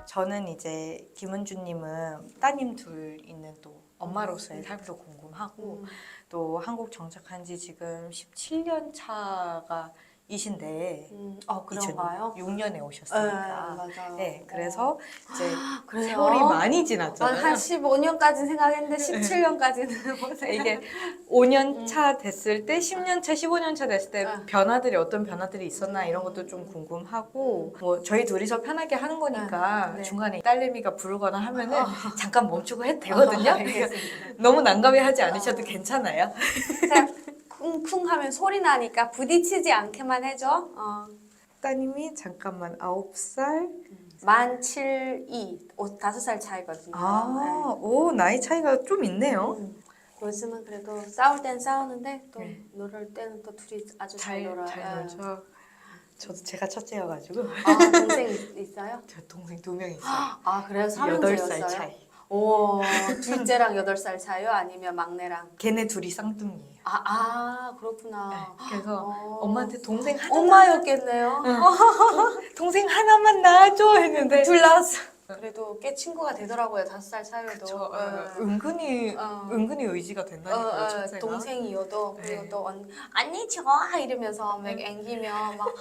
저는 이제 김은주님은 따님 둘 있는 또 엄마로서의 삶도 궁금하고 또 한국 정착한 지 지금 17년 차가 이신데 그런가요? 2006년에 오셨으니까. 맞아요. 네, 그래서 이제 그래요? 세월이 많이 지났잖아요. 한 15년까지 생각했는데 17년까지는 이게 5년 차 됐을 때, 10년 차, 15년 차 됐을 때 변화들이 어떤 변화들이 있었나 이런 것도 좀 궁금하고 뭐 저희 둘이서 편하게 하는 거니까 네. 중간에 딸내미가 부르거나 하면은 잠깐 멈추고 해도 되거든요. 알겠습니다. 너무 난감해하지 않으셔도 괜찮아요. 자, 쿵쿵 하면 소리 나니까 부딪히지 않게만 해줘. 따님이 잠깐만 9살. 만 7, 2, 5살 차이거든요. 오, 나이 차이가 좀 있네요. 요즘은 그래도 싸울 땐 싸우는데 또 네. 놀을 때는 또 둘이 아주 잘 놀아요. 잘 놀죠. 저도 제가 첫째여가지고 동생 있어요? 저 동생 2명 있어요. 그래요? 8살 3형제였어요? 차이. 오, 둘째랑 8살 차이요? 아니면 막내랑? 걔네 둘이 쌍둥이에요. 그렇구나. 네, 그래서 엄마한테 동생 하나 엄마였겠네요. 동생 하나만 낳아줘 했는데 둘 낳았어. 그래도 꽤 친구가 되더라고요. 5살 차이도. 저 은근히 의지가 된다니까요. 첫째가. 동생이어도 그리고 네. 또 언니 좋아 이러면서 막 앵기면 막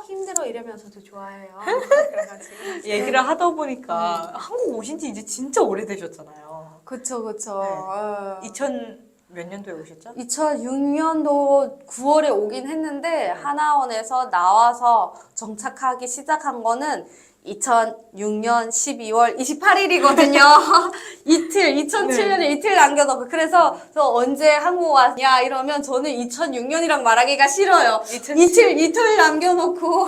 힘들어 이러면서도 좋아해요. 그래가지고 얘기를 하다 보니까 한국 오신 지 이제 진짜 오래되셨잖아요. 그쵸. 네. 2000 몇 년도에 오셨죠? 2006년도 9월에 오긴 했는데 하나원에서 나와서 정착하기 시작한 거는 2006년 12월 28일이거든요. 2007년에 이틀 남겨놓고. 그래서 저 언제 한국 왔냐 이러면 저는 2006년이랑 말하기가 싫어요. 이틀 남겨놓고.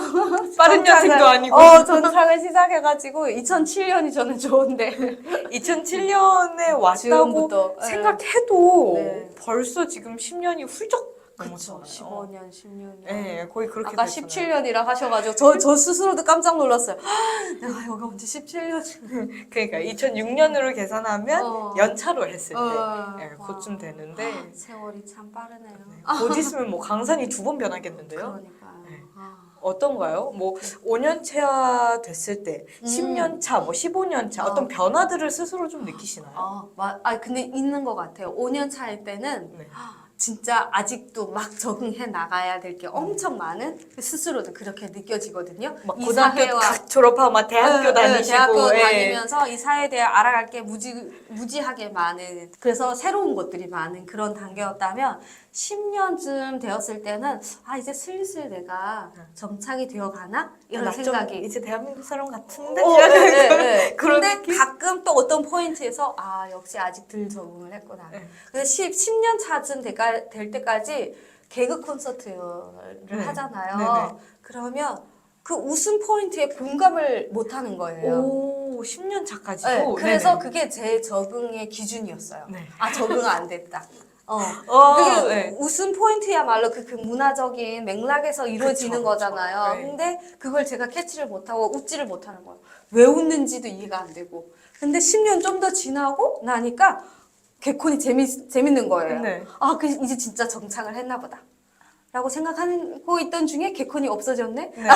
빠른 년생도 아니고. 전착을 시작해가지고 2007년이 저는 좋은데. 2007년에 왔다고 지금부터, 생각해도 네. 벌써 지금 10년이 훌쩍 그쵸. 넘었잖아요. 15년, 16년. 네, 거의 그렇게 아까 됐잖아요. 17년이라 하셔가지고 저 스스로도 깜짝 놀랐어요. 내가 여기 언제 17년? 그러니까 2006년으로 계산하면 연차로 했을 때 네, 와. 그쯤 되는데 세월이 참 빠르네요. 곧 있으면 뭐 강산이 2번 변하겠는데요? 그러니까요. 네. 어떤가요? 뭐 5년 차 됐을 때, 10년 차, 뭐 15년 차 어떤 변화들을 스스로 좀 느끼시나요? 근데 있는 것 같아요. 5년 차일 때는 네. 진짜 아직도 막 적응해 나가야 될 게 엄청 많은 스스로도 그렇게 느껴지거든요. 막 이 고등학교 사회와 딱 졸업하고 막 대학교 다니시고 대학교 예. 다니면서 이 사회에 대해 알아갈 게 무지하게 많은 그래서 새로운 것들이 많은 그런 단계였다면 10년쯤 되었을 때는 이제 슬슬 내가 정착이 되어 가나 이런 나 좀 생각이 이제 대한민국 사람 같은데? 네. 그런 근데 느낌? 가끔 또 어떤 포인트에서 역시 아직 덜 적응을 했구나. 네. 그래서 10년 차쯤 될 때까지 개그 콘서트를 하잖아요. 네네. 그러면 그 웃음 포인트에 공감을 못 하는 거예요. 오, 10년 차까지도? 네, 그래서 네네. 그게 제 적응의 기준이었어요. 네. 적응 안 됐다. 그게 네. 웃음 포인트야말로 그 문화적인 맥락에서 이루어지는 그쵸. 거잖아요. 네. 근데 그걸 제가 캐치를 못하고 웃지를 못하는 거예요. 왜 웃는지도 이해가 안 되고. 근데 10년 좀 더 지나고 나니까 개콘이 재밌는 거예요. 네. 이제 진짜 정착을 했나 보다. 라고 생각하고 있던 중에 개콘이 없어졌네? 네.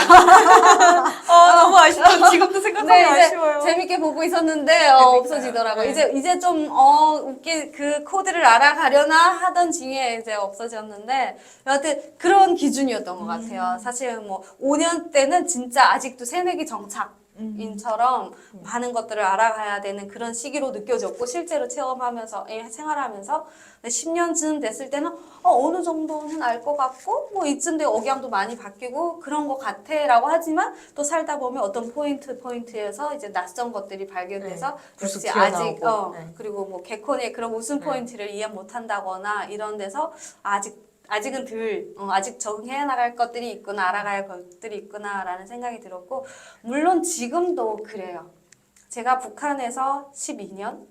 너무 아쉽다. 지금도 생각하면 이제 아쉬워요. 재밌게 보고 있었는데 없어지더라고요. 네. 이제 좀 웃게 그 코드를 알아가려나 하던 중에 이제 없어졌는데 여하튼 그런 기준이었던 것 같아요. 사실 뭐 5년 때는 진짜 아직도 새내기 정착인처럼 많은 것들을 알아가야 되는 그런 시기로 느껴졌고 실제로 체험하면서 생활하면서 10년쯤 됐을 때는 어느 정도는 알 것 같고 뭐 이쯤 돼 억양도 많이 바뀌고 그런 것 같아라고 하지만 또 살다 보면 어떤 포인트에서 이제 낯선 것들이 발견돼서 불쑥 역시 아직 튀어나오고. 네. 그리고 뭐 개콘의 그런 웃음 포인트를 이해 못한다거나 이런 데서 아직은 아직 적응해 나갈 것들이 있구나, 알아갈 것들이 있구나라는 생각이 들었고, 물론 지금도 그래요. 제가 북한에서 12년,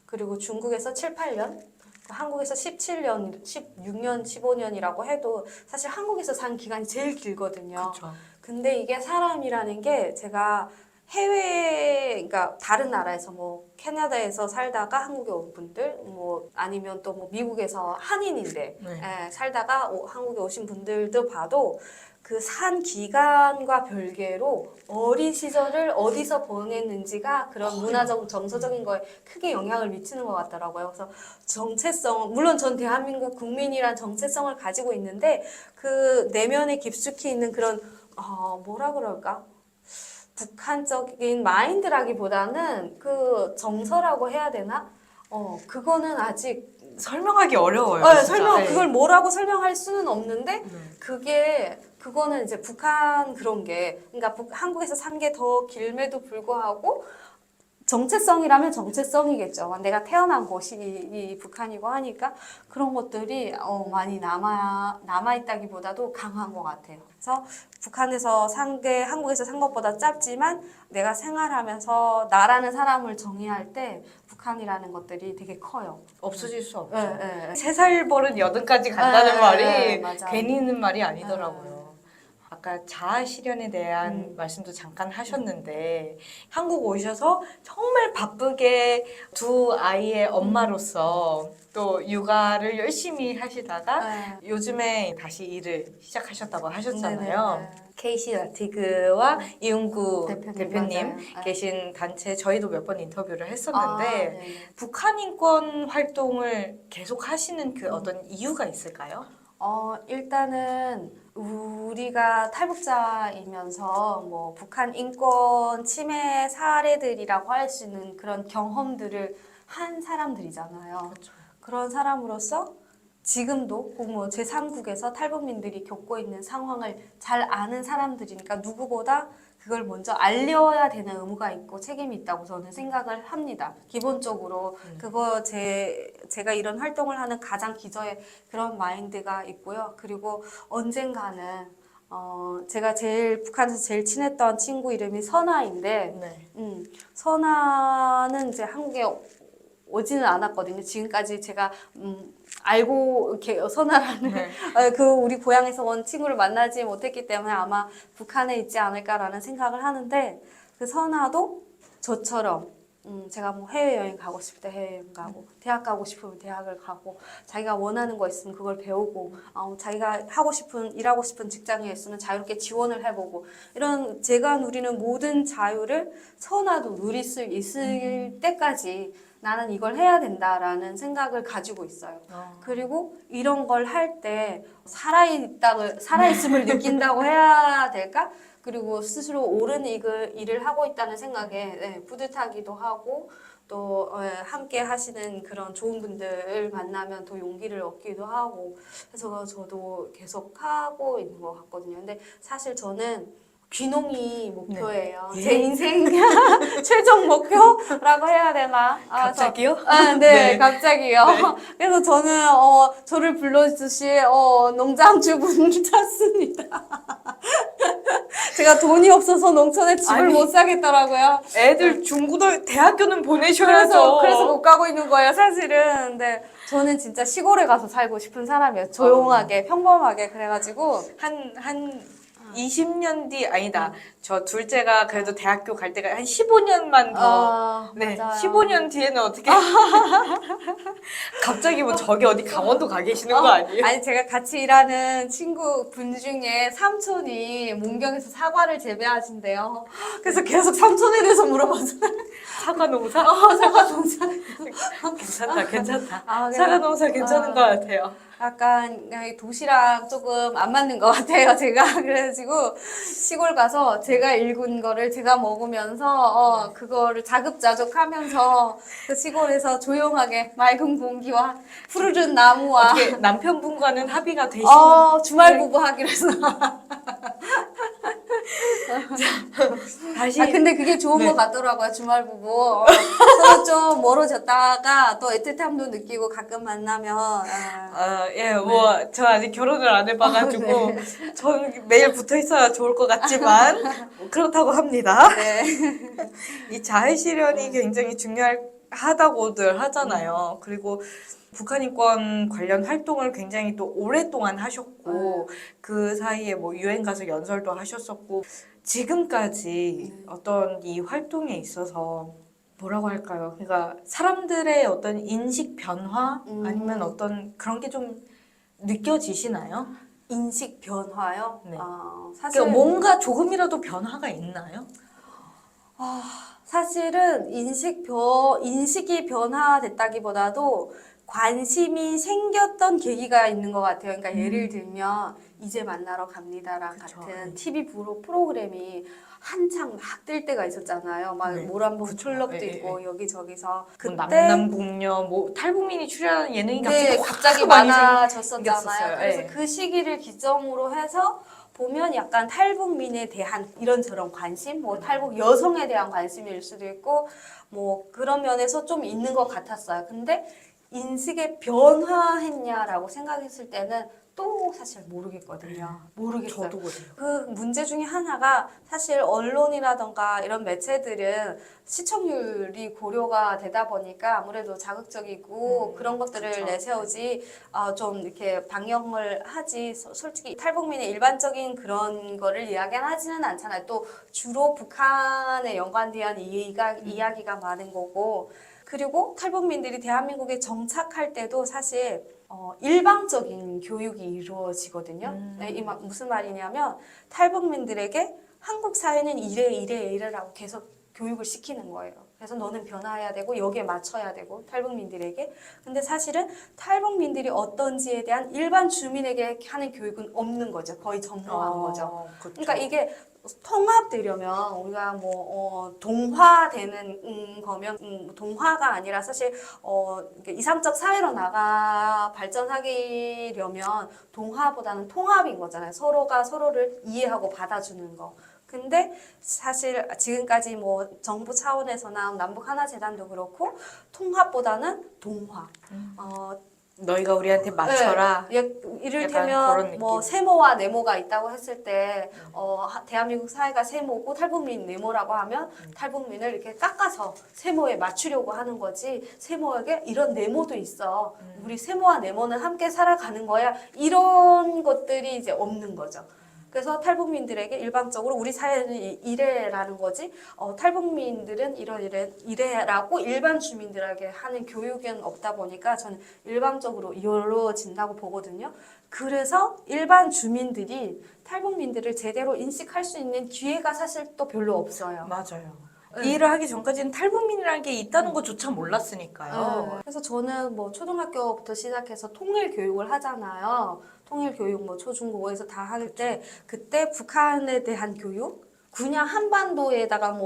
그리고 중국에서 7, 8년, 한국에서 17년, 16년, 15년이라고 해도 사실 한국에서 산 기간이 제일 길거든요. 그쵸. 근데 이게 사람이라는 게 제가 그러니까 다른 나라에서 뭐 캐나다에서 살다가 한국에 온 분들, 뭐 아니면 또 뭐 미국에서 한인인데 네. 살다가 한국에 오신 분들도 봐도 그 산 기간과 별개로 어린 시절을 어디서 보냈는지가 그런 문화적 정서적인 거에 크게 영향을 미치는 것 같더라고요. 그래서 정체성, 물론 전 대한민국 국민이란 정체성을 가지고 있는데 그 내면에 깊숙이 있는 그런 뭐라 그럴까? 북한적인 마인드라기보다는 그 정서라고 해야 되나? 그거는 아직 설명하기 어려워요. 진짜. 네. 그걸 뭐라고 설명할 수는 없는데, 네. 그거는 이제 북한 그런 게, 그러니까 한국에서 산 게 더 길매도 불구하고, 정체성이라면 정체성이겠죠. 내가 태어난 곳이 이 북한이고 하니까 그런 것들이 많이 남아있다기보다도 강한 것 같아요. 그래서 북한에서 산 게 한국에서 산 것보다 짧지만 내가 생활하면서 나라는 사람을 정의할 때 북한이라는 것들이 되게 커요. 없어질 수 없죠. 네. 3살 버릇 8까지 간다는 네, 말이 맞아. 괜히 있는 말이 아니더라고요. 아까 자아 실현에 대한 말씀도 잠깐 음. 하셨는데 한국 오셔서 정말 바쁘게 두 아이의 엄마로서 또 육아를 열심히 하시다가 네. 요즘에 다시 일을 시작하셨다고 하셨잖아요. 네네네. KC 라티그와 이용구 대표님 맞아요. 네. 계신 단체 저희도 몇 번 인터뷰를 했었는데 네네. 북한 인권 활동을 계속 하시는 그 어떤 이유가 있을까요? 일단은 우리가 탈북자이면서 뭐 북한 인권 침해 사례들이라고 할 수 있는 그런 경험들을 한 사람들이잖아요. 그렇죠. 그런 사람으로서 지금도 꼭 뭐 제3국에서 탈북민들이 겪고 있는 상황을 잘 아는 사람들이니까 누구보다 그걸 먼저 알려야 되는 의무가 있고 책임이 있다고 저는 생각을 합니다. 기본적으로 제가 이런 활동을 하는 가장 기저에 그런 마인드가 있고요. 그리고 언젠가는 제가 북한에서 제일 친했던 친구 이름이 선아인데 네. 선아는 이제 한국에 오지는 않았거든요. 지금까지 제가 알고 이렇게 선아라는 네. 그 우리 고향에서 온 친구를 만나지 못했기 때문에 아마 북한에 있지 않을까라는 생각을 하는데 그 선아도 저처럼 제가 뭐 해외여행 가고 싶을 때 해외여행 가고 대학 가고 싶으면 대학을 가고 자기가 원하는 거 있으면 그걸 배우고 자기가 일하고 싶은 직장에 있으면 자유롭게 지원을 해보고 이런 제가 누리는 모든 자유를 선아도 누릴 수 있을 때까지 나는 이걸 해야 된다라는 생각을 가지고 있어요. 그리고 이런 걸 할 때 살아있음을 느낀다고 해야 될까? 그리고 스스로 옳은 일을 하고 있다는 생각에 뿌듯하기도 하고 또 함께 하시는 그런 좋은 분들 만나면 더 용기를 얻기도 하고 그래서 저도 계속 하고 있는 것 같거든요. 근데 사실 저는 귀농이 목표예요. 네. 제 인생 최종 목표라고 해야 되나? 갑자기요? 네, 네. 갑자기요. 네. 그래서 저는 저를 불러주시 농장주분 찾습니다. 제가 돈이 없어서 농촌에 집을 아니, 못 사겠더라고요. 애들 대학교는 보내셔야죠. 그래서 못 가고 있는 거예요, 사실은. 근데 저는 진짜 시골에 가서 살고 싶은 사람이에요. 조용하게, 평범하게. 그래가지고. 한 20년 뒤 아니다. 저 둘째가 그래도 대학교 갈 때가 한 15년만 더. 네. 맞아요. 15년 뒤에는 어떻게 갑자기 뭐 저기 어디 강원도 가 계시는 거 아니에요? 아니 제가 같이 일하는 친구 분 중에 삼촌이 문경에서 사과를 재배하신대요. 그래서 계속 삼촌에 대해서 물어봤어요. 사과 농사? 사과 농사. 괜찮다. 그래. 사과 농사 괜찮은 것 같아요. 약간 도시락 조금 안 맞는 것 같아요, 제가. 그래가지고 시골 가서 제가 읽은 거를 제가 먹으면서 그거를 자급자족하면서 그 시골에서 조용하게 맑은 공기와 푸르른 나무와 어떻게 남편분과는 합의가 되신 주말 부부 하기로 해서. 다시 근데 그게 좋은 네. 것 같더라고요, 주말 부부. 서로 좀 멀어졌다가 또 애틋함도 느끼고 가끔 만나면. 뭐 저 아직 결혼을 안 해봐가지고 저는 매일 붙어 있어야 좋을 것 같지만 그렇다고 합니다. 네. 이 자해 실현이 굉장히 중요할 하다고들 하잖아요. 그리고 북한 인권 관련 활동을 굉장히 또 오랫동안 하셨고 그 사이에 뭐 유엔 가서 연설도 하셨었고 지금까지 어떤 이 활동에 있어서 뭐라고 할까요? 그러니까 사람들의 어떤 인식 변화 아니면 어떤 그런 게 좀 느껴지시나요? 인식 변화요? 네. 사실 그러니까 뭔가 조금이라도 변화가 있나요? 사실은 인식이 변화됐다기보다도 관심이 생겼던 계기가 있는 것 같아요. 그러니까 예를 들면 이제 만나러 갑니다랑 그쵸. 같은 TV 프로그램이 한창 막 뜰 때가 있었잖아요. 막 네. 모란봉 그쵸. 클럽도 예, 예, 있고 여기저기서 뭐 그때 남남북녀 뭐 탈북민이 출연하는 예능이 네, 갑자기 갑자기 확 많이 많아졌었잖아요. 생겼었어요. 그래서 예. 그 시기를 기점으로 해서 보면 약간 탈북민에 대한 이런저런 관심, 뭐 탈북 여성에 대한 관심일 수도 있고, 뭐 그런 면에서 좀 있는 것 같았어요. 근데 인식의 변화했냐라고 생각했을 때는 또 사실 모르겠거든요. 모르겠어요. 저도 그래요. 그 문제 중에 하나가 사실 언론이라던가 이런 매체들은 시청률이 고려가 되다 보니까 아무래도 자극적이고 그런 것들을 그쵸. 내세우지 좀 이렇게 방영을 하지 솔직히 탈북민의 일반적인 그런 거를 이야기하지는 않잖아요. 또 주로 북한에 연관된 이야기가 많은 거고 그리고 탈북민들이 대한민국에 정착할 때도 사실 일방적인 교육이 이루어지거든요. 네, 무슨 말이냐면 탈북민들에게 한국 사회는 이래라고 계속 교육을 시키는 거예요. 그래서 너는 변화해야 되고 여기에 맞춰야 되고 탈북민들에게. 근데 사실은 탈북민들이 어떤지에 대한 일반 주민에게 하는 교육은 없는 거죠. 거의 전무한 거죠. 그쵸. 그러니까 이게 통합되려면 우리가 동화되는 거면 동화가 아니라 사실 이게 이상적 사회로 나가 발전하려면 동화보다는 통합인 거잖아요. 서로가 서로를 이해하고 받아주는 거. 근데 사실 지금까지 뭐 정부 차원에서나 남북 하나 재단도 그렇고 통합보다는 동화. 너희가 우리한테 맞춰라. 네, 그런 이를테면 뭐 느낌. 세모와 네모가 있다고 했을 때 대한민국 사회가 세모고 탈북민 네모라고 하면 탈북민을 이렇게 깎아서 세모에 맞추려고 하는 거지 세모에게 이런 네모도 있어. 우리 세모와 네모는 함께 살아가는 거야. 이런 것들이 이제 없는 거죠. 그래서 탈북민들에게 일방적으로 우리 사회는 이래라는 거지 탈북민들은 이래라고 일반 주민들에게 하는 교육은 없다 보니까 저는 일방적으로 이루어진다고 보거든요. 그래서 일반 주민들이 탈북민들을 제대로 인식할 수 있는 기회가 사실 또 별로 없어요. 맞아요. 네. 이 일을 하기 전까지는 탈북민이라는 게 있다는 것조차 몰랐으니까요. 그래서 저는 뭐 초등학교부터 시작해서 통일 교육을 하잖아요. 통일 교육 뭐 초중고에서 다 할 때 그때 북한에 대한 교육 그냥 한반도에다가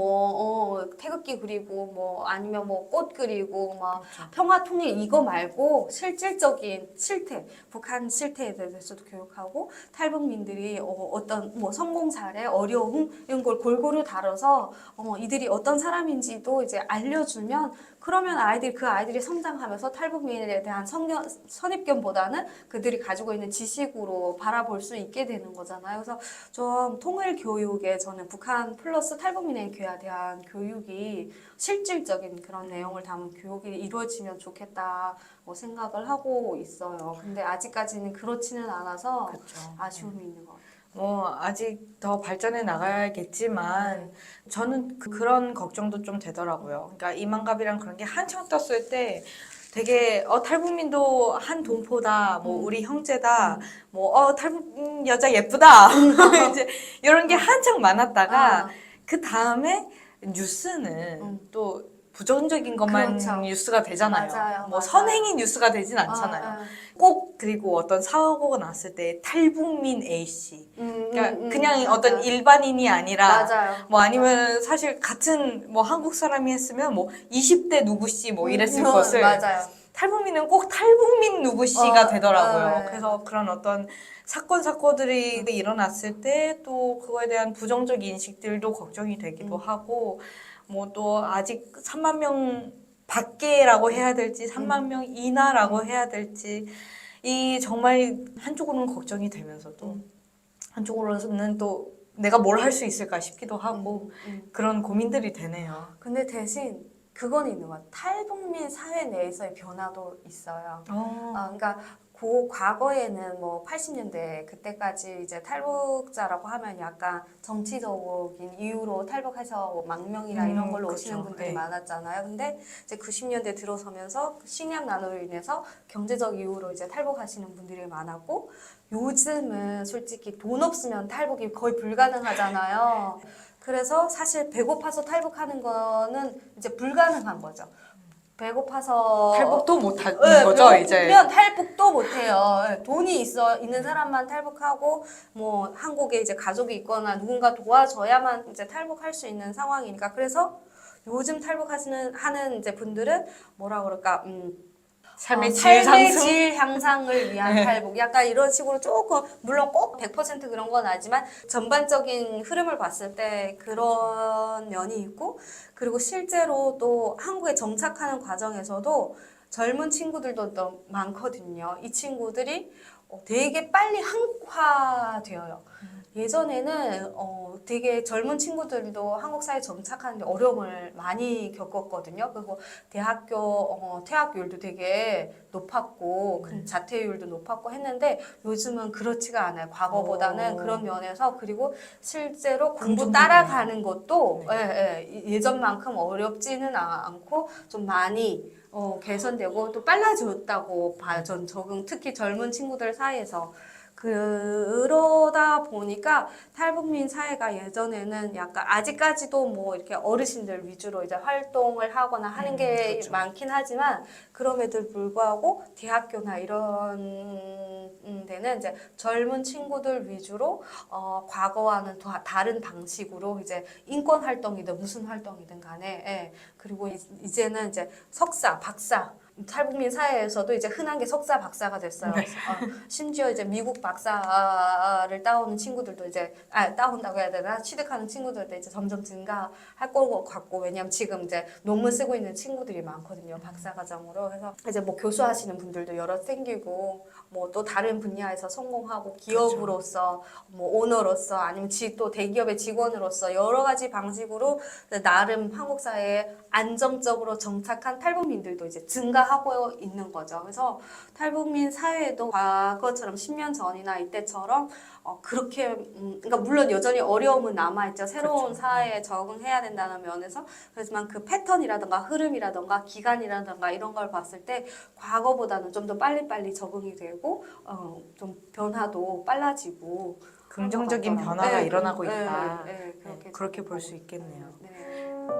태극기 그리고 뭐 아니면 뭐 꽃 그리고 막 평화 통일 이거 말고 실질적인 실태 북한 실태에 대해서도 교육하고 탈북민들이 어떤 뭐 성공 사례 어려움 이런 걸 골고루 다뤄서 이들이 어떤 사람인지도 이제 알려주면 그러면 그 아이들이 성장하면서 탈북민에 대한 선입견보다는 그들이 가지고 있는 지식으로 바라볼 수 있게 되는 거잖아요. 그래서 좀 통일 교육에 저는 북한 플러스 탈북민에 대한 교육이 실질적인 그런 내용을 담은 교육이 이루어지면 좋겠다 생각을 하고 있어요. 근데 아직까지는 그렇지는 않아서 그쵸. 아쉬움이 있는 것 같아요. 뭐 아직 더 발전해 나가야겠지만 저는 그런 걱정도 좀 되더라고요. 그러니까 이만갑이랑 그런 게 한창 떴을 때 되게 탈북민도 한 동포다, 뭐 우리 형제다, 뭐 탈북 여자 예쁘다 이제 이런 게 한창 많았다가 그 다음에 뉴스는 또 부정적인 것만 그렇죠. 뉴스가 되잖아요. 맞아요, 뭐 맞아요. 선행이 뉴스가 되진 않잖아요. 꼭 그리고 어떤 사고가 났을 때 탈북민 A씨. 그러니까 그냥 맞아요. 어떤 일반인이 아니라 맞아요. 뭐 아니면 사실 같은 뭐 한국 사람이 했으면 뭐 20대 누구씨 뭐 이랬을 것을 맞아요. 탈북민은 꼭 탈북민 누구씨가 되더라고요. 네. 그래서 그런 어떤 사건들이 일어났을 때 또 그거에 대한 부정적 인식들도 걱정이 되기도 하고 뭐 또 아직 3만 명 밖에라고 해야 될지 3만 명 이나라고 해야 될지 이 정말 한쪽으로는 걱정이 되면서도 한쪽으로는 또 내가 뭘 할 수 있을까 싶기도 하고 그런 고민들이 되네요. 근데 대신 그건 있는 것 같아요. 탈북민 사회 내에서의 변화도 있어요. 어. 그러니까 그 과거에는 뭐 80년대 그때까지 이제 탈북자라고 하면 약간 정치적인 이유로 탈북해서 뭐 망명이나 이런 걸로 오시는 그렇죠. 분들이 네. 많았잖아요. 근데 이제 90년대 들어서면서 식량 난으로 인해서 경제적 이유로 이제 탈북하시는 분들이 많았고 요즘은 솔직히 돈 없으면 탈북이 거의 불가능하잖아요. 그래서 사실 배고파서 탈북하는 거는 이제 불가능한 거죠. 배고파서 탈북도 못 하는 네, 거죠, 이제. 배고프면 탈북도 못해요. 네, 돈이 있는 사람만 탈북하고 뭐 한국에 이제 가족이 있거나 누군가 도와줘야만 이제 탈북할 수 있는 상황이니까 그래서 요즘 하는 이제 분들은 뭐라 그럴까 삶의 질 삶의 상승. 질 향상을 위한 네. 탈북. 약간 이런 식으로 조금, 물론 꼭 100% 그런 건 아니지만, 전반적인 흐름을 봤을 때 그런 면이 있고, 그리고 실제로 또 한국에 정착하는 과정에서도 젊은 친구들도 또 많거든요. 이 친구들이 되게 빨리 한국화되어요. 예전에는 되게 젊은 친구들도 한국 사회에 정착하는데 어려움을 많이 겪었거든요. 그리고 퇴학률도 되게 높았고 자퇴율도 높았고 했는데 요즘은 그렇지가 않아요. 과거보다는 오. 그런 면에서 그리고 실제로 공부 긍정적이네요. 따라가는 것도 네. 예전만큼 어렵지는 않고 좀 많이 개선되고 또 빨라졌다고 봐요. 전 적응 특히 젊은 친구들 사이에서. 그러다 보니까 탈북민 사회가 예전에는 약간 아직까지도 뭐 이렇게 어르신들 위주로 이제 활동을 하거나 하는 게 그렇죠. 많긴 하지만 그럼에도 불구하고 대학교나 이런 데는 이제 젊은 친구들 위주로 과거와는 다른 방식으로 이제 인권 활동이든 무슨 활동이든 간에 그리고 이제는 이제 석사, 박사 탈북민 사회에서도 이제 흔한 게 석사, 박사가 됐어요. 네. 심지어 이제 미국 박사를 따오는 친구들도 이제 따온다고 해야 되나 취득하는 친구들도 이제 점점 증가할 것 같고 왜냐면 지금 이제 논문 쓰고 있는 친구들이 많거든요. 박사 과정으로 그래서 이제 뭐 교수하시는 분들도 여러 생기고 뭐 또 다른 분야에서 성공하고 기업으로서 뭐 오너로서 아니면 또 대기업의 직원으로서 여러 가지 방식으로 나름 한국 사회에 안정적으로 정착한 탈북민들도 이제 증가하고 있는 거죠. 그래서 탈북민 사회도 과거처럼 10년 전이나 이때처럼 그렇게 그러니까 물론 여전히 어려움은 남아있죠. 새로운 그렇죠. 사회에 적응해야 된다는 면에서 그렇지만 그 패턴이라든가 흐름이라든가 기간이라든가 이런 걸 봤을 때 과거보다는 좀 더 빨리빨리 적응이 되고 좀 변화도 빨라지고 긍정적인 그런 것 같더라고요. 변화가 네, 일어나고 있다. 그렇게 그렇게 볼 수 생각하고 있겠네요. 있어요. 네.